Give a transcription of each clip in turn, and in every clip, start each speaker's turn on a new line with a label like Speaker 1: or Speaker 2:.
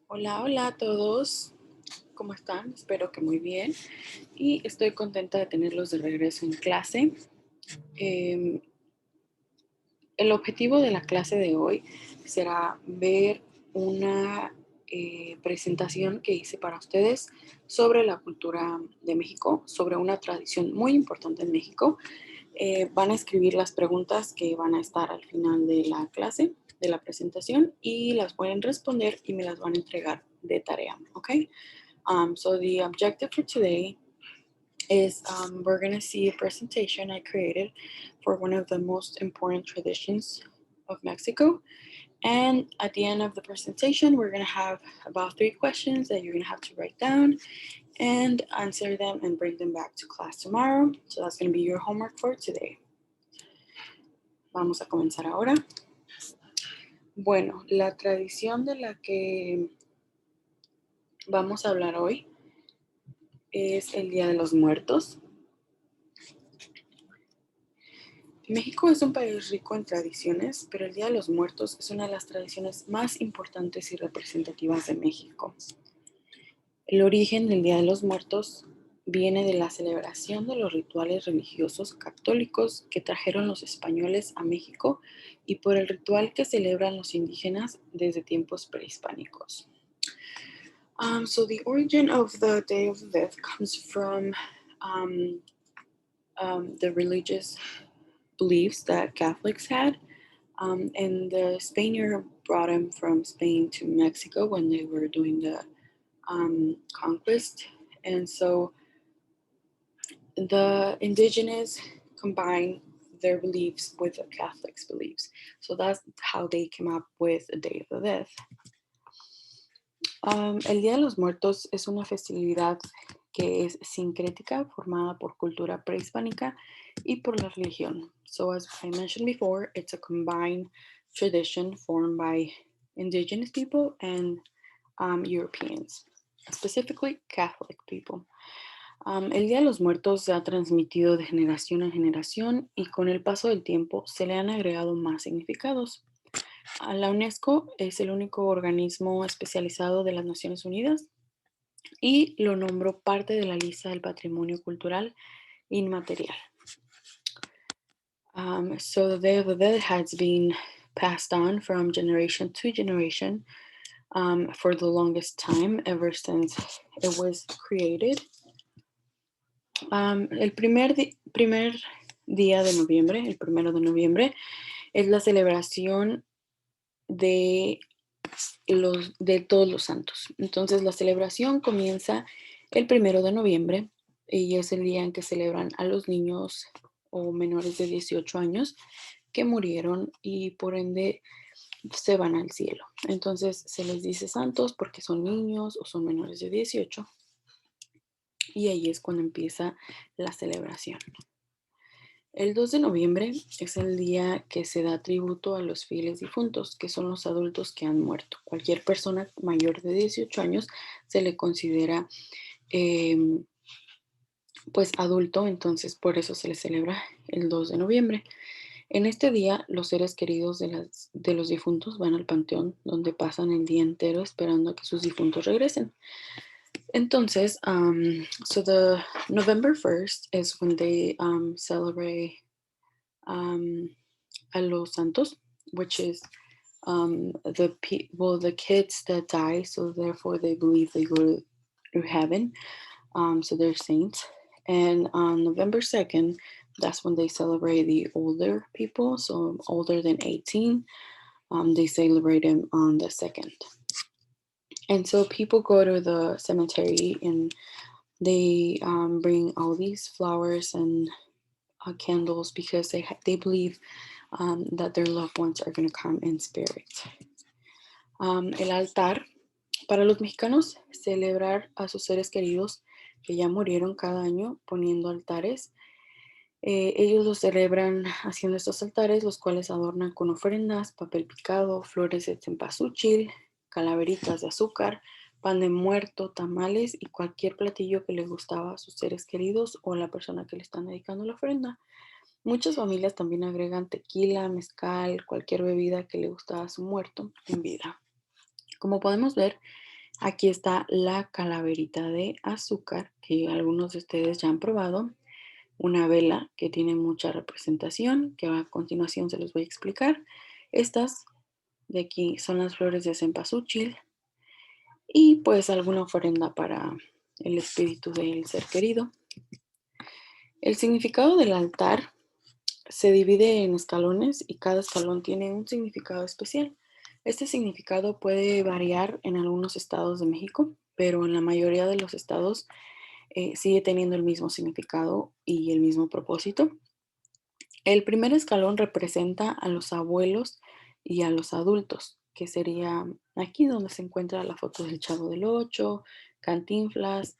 Speaker 1: Hola, hola a todos. ¿Cómo están? Espero que muy bien. Y estoy contenta de tenerlos de regreso en clase. Em, el objetivo de la clase de hoy será ver una presentación que hice para ustedes sobre la cultura de México, sobre una tradición muy importante en México. Van a escribir las preguntas que van a estar al final de la clase, de la presentación, y las pueden responder y me las van a entregar de tarea, ¿ok? So the objective for today is we're going to see a presentation I created for one of the most important traditions of Mexico. And at the end of the presentation, we're going to have about 3 questions that you're going to have to write down and answer them and bring them back to class tomorrow. So that's going to be your homework for today. Vamos a comenzar ahora. Bueno, la tradición de la que vamos a hablar hoy es el Día de los Muertos. México es un país rico en tradiciones, pero el Día de los Muertos es una de las tradiciones más importantes y representativas de México. El origen del Día de los Muertos viene de la celebración de los rituales religiosos católicos que trajeron los españoles a México y por el ritual que celebran los indígenas desde tiempos prehispánicos. So the origin of the Day of the Dead comes from um, the religious beliefs that Catholics had. And the Spaniard brought him from Spain to Mexico when they were doing the conquest. And so the indigenous combined their beliefs with the Catholics' beliefs. So that's how they came up with the Day of the Dead. El Día de los Muertos es una festividad que es sincrética, formada por cultura prehispánica y por la religión. So as I mentioned before, it's a combined tradition formed by indigenous people and Europeans, specifically Catholic people. El Día de los Muertos se ha transmitido de generación en generación y con el paso del tiempo se le han agregado más significados. La UNESCO es el único organismo especializado de las Naciones Unidas y lo nombró parte de la lista del patrimonio cultural inmaterial. So the Day of the Dead has been passed on from generation to generation for the longest time, ever since it was created. El primer día de noviembre, el 1 de noviembre, es la celebración de de todos los santos. Entonces la celebración comienza el 1 de noviembre y es el día en que celebran a los niños o menores de 18 años que murieron y por ende se van al cielo. Entonces se les dice santos porque son niños o son menores de 18 y ahí es cuando empieza la celebración. El 2 de noviembre es el día que se da tributo a los fieles difuntos, que son los adultos que han muerto. Cualquier persona mayor de 18 años se le considera pues adulto, entonces por eso se le celebra el 2 de noviembre. En este día, los seres queridos de los difuntos van al panteón, donde pasan el día entero esperando a que sus difuntos regresen. Entonces, so the November 1st is when they celebrate a los santos, which is the kids that die, so therefore they believe they go to heaven, so they're saints. And on November 2nd, that's when they celebrate the older people, so older than 18. They celebrate them on the 2nd. And so people go to the cemetery and they bring all these flowers and candles because they believe that their loved ones are going to come in spirit. El altar. Para los mexicanos, celebrar a sus seres queridos que ya murieron cada año poniendo altares. Ellos los celebran haciendo estos altares, los cuales adornan con ofrendas, papel picado, flores de cempasúchil, calaveritas de azúcar, pan de muerto, tamales y cualquier platillo que les gustaba a sus seres queridos o a la persona que le están dedicando la ofrenda. Muchas familias también agregan tequila, mezcal, cualquier bebida que le gustaba a su muerto en vida. Como podemos ver, Aquí está la calaverita de azúcar, que algunos de ustedes ya han probado. Una vela que tiene mucha representación, que a continuación se los voy a explicar. Estas de aquí son las flores de cempasúchil y pues alguna ofrenda para el espíritu del ser querido. El significado del altar se divide en escalones y cada escalón tiene un significado especial. Este significado puede variar en algunos estados de México, pero en la mayoría de los estados sigue teniendo el mismo significado y el mismo propósito. El primer escalón representa a los abuelos y a los adultos, que sería aquí donde se encuentra la foto del Chavo del Ocho, Cantinflas.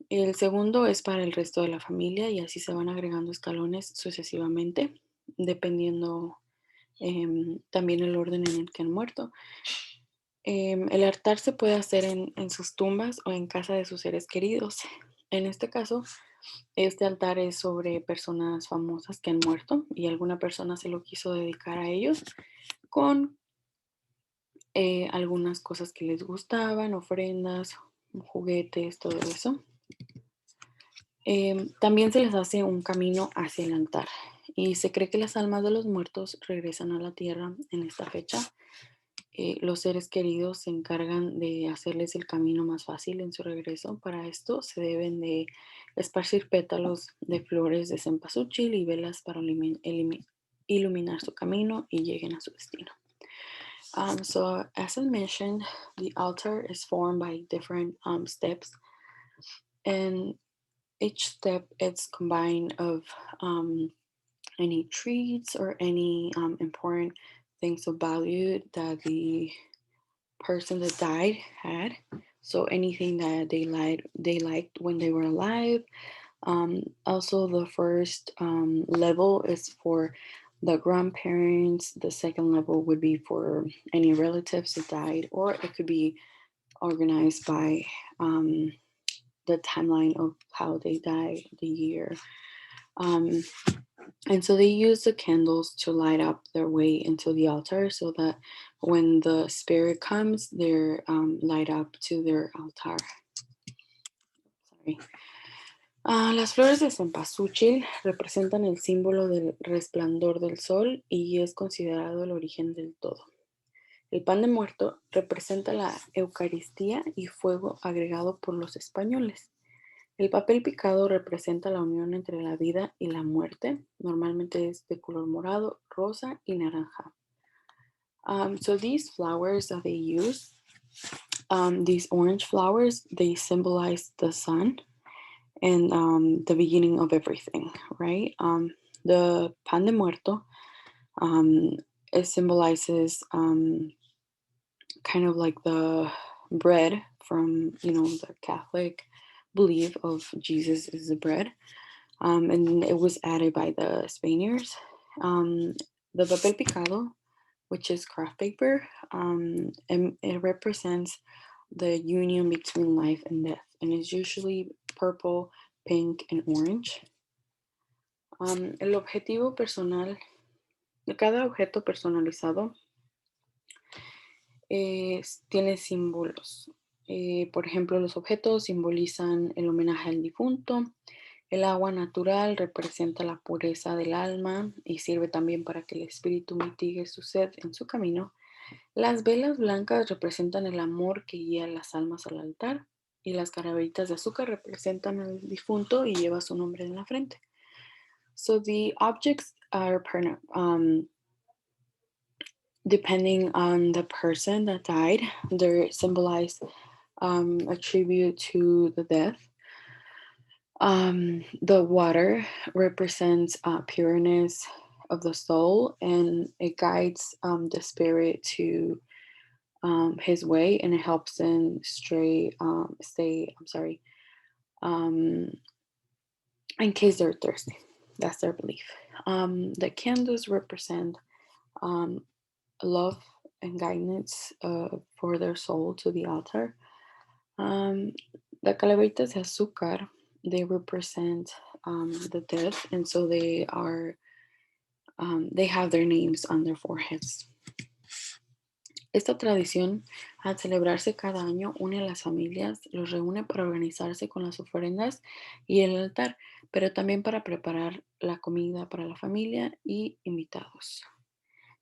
Speaker 1: El segundo es para el resto de la familia y así se van agregando escalones sucesivamente, dependiendo también el orden en el que han muerto. El altar se puede hacer en sus tumbas o en casa de sus seres queridos. En este caso, este altar es sobre personas famosas que han muerto y alguna persona se lo quiso dedicar a ellos con algunas cosas que les gustaban, ofrendas, juguetes, todo eso. También se les hace un camino hacia el altar y se cree que las almas de los muertos regresan a la tierra en esta fecha. Los seres queridos se encargan de hacerles el camino más fácil en su regreso. Para esto se deben de esparcir pétalos de flores de cempasúchil y velas para iluminar su camino y lleguen a su destino. So as I mentioned, the altar is formed by different steps, and each step is combined of any treats or any important things of value that the person that died had. So anything that they liked when they were alive. Also, the first level is for the grandparents. The second level would be for any relatives that died, or it could be organized by the timeline of how they died, the year. Um, and so they use the candles to light up their way into the altar so that when the spirit comes, they're light up to their altar. Sorry. Las flores de cempasúchil representan el símbolo del resplandor del sol y es considerado el origen del todo. El pan de muerto representa la Eucaristía y fuego agregado por los españoles. El papel picado representa la unión entre la vida y la muerte. Normalmente es de color morado, rosa y naranja. So these flowers that they use, these orange flowers, they symbolize the sun and the beginning of everything, right? The pan de muerto, it symbolizes kind of like the bread from, the Catholic belief of Jesus is the bread. And it was added by the Spaniards. The papel picado, which is craft paper, and it represents the union between life and death, and it's usually purple, pink, and orange. El objetivo personal, cada objeto personalizado tiene símbolos. Por ejemplo, los objetos simbolizan el homenaje al difunto. El agua natural representa la pureza del alma y sirve también para que el espíritu mitigue su sed en su camino. Las velas blancas representan el amor que guía las almas al altar y las calaveritas de azúcar representan al difunto y lleva su nombre en la frente. So the objects are depending on the person that died. They symbolize a tribute to the death. The water represents pureness of the soul, and it guides the spirit to his way, and it helps them stay. I'm sorry. Um, in case they're thirsty, that's their belief. The candles represent um, love and guidance for their soul to the altar. The calaveritas de azúcar, they represent the dead, and so they have their names on their foreheads. Esta tradición, al celebrarse cada año, une a las familias, los reúne para organizarse con las ofrendas y el altar, pero también para preparar la comida para la familia y invitados.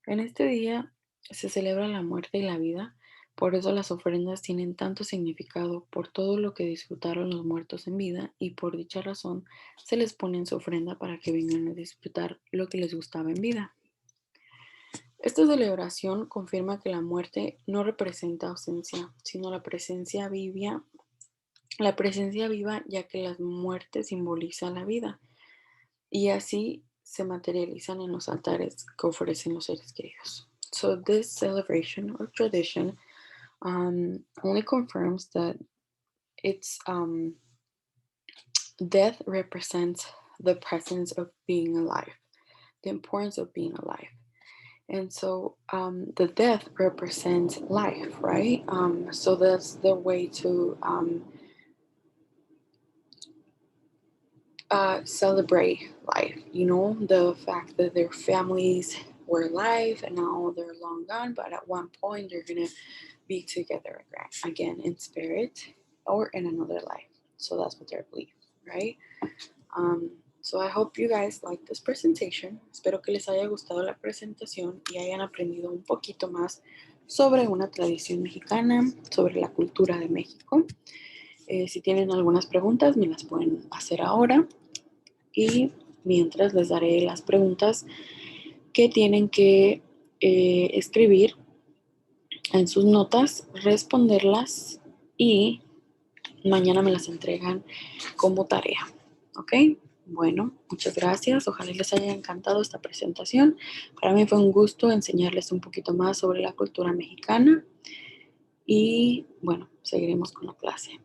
Speaker 1: En este día se celebra la muerte y la vida, por eso las ofrendas tienen tanto significado por todo lo que disfrutaron los muertos en vida y por dicha razón se les pone en su ofrenda para que vengan a disfrutar lo que les gustaba en vida. Esta celebración confirma que la muerte no representa ausencia, sino la presencia viva, ya que la muerte simboliza la vida y así se materializan en los altares que ofrecen los seres queridos. So this celebration or tradition only confirms that it's death represents the presence of being alive, the importance of being alive. And so the death represents life, right? So that's the way to celebrate life, the fact that their families were alive and now they're long gone, but at one point they're going to be together again in spirit or in another life. So that's what they believe, right? Um, so I hope you guys like this presentation. Espero que les haya gustado la presentación y hayan aprendido un poquito más sobre una tradición mexicana, sobre la cultura de México. Si tienen algunas preguntas, me las pueden hacer ahora. Y mientras les daré las preguntas que tienen que escribir en sus notas, responderlas y mañana me las entregan como tarea. ¿Ok? Bueno, muchas gracias. Ojalá les haya encantado esta presentación. Para mí fue un gusto enseñarles un poquito más sobre la cultura mexicana y bueno, seguiremos con la clase.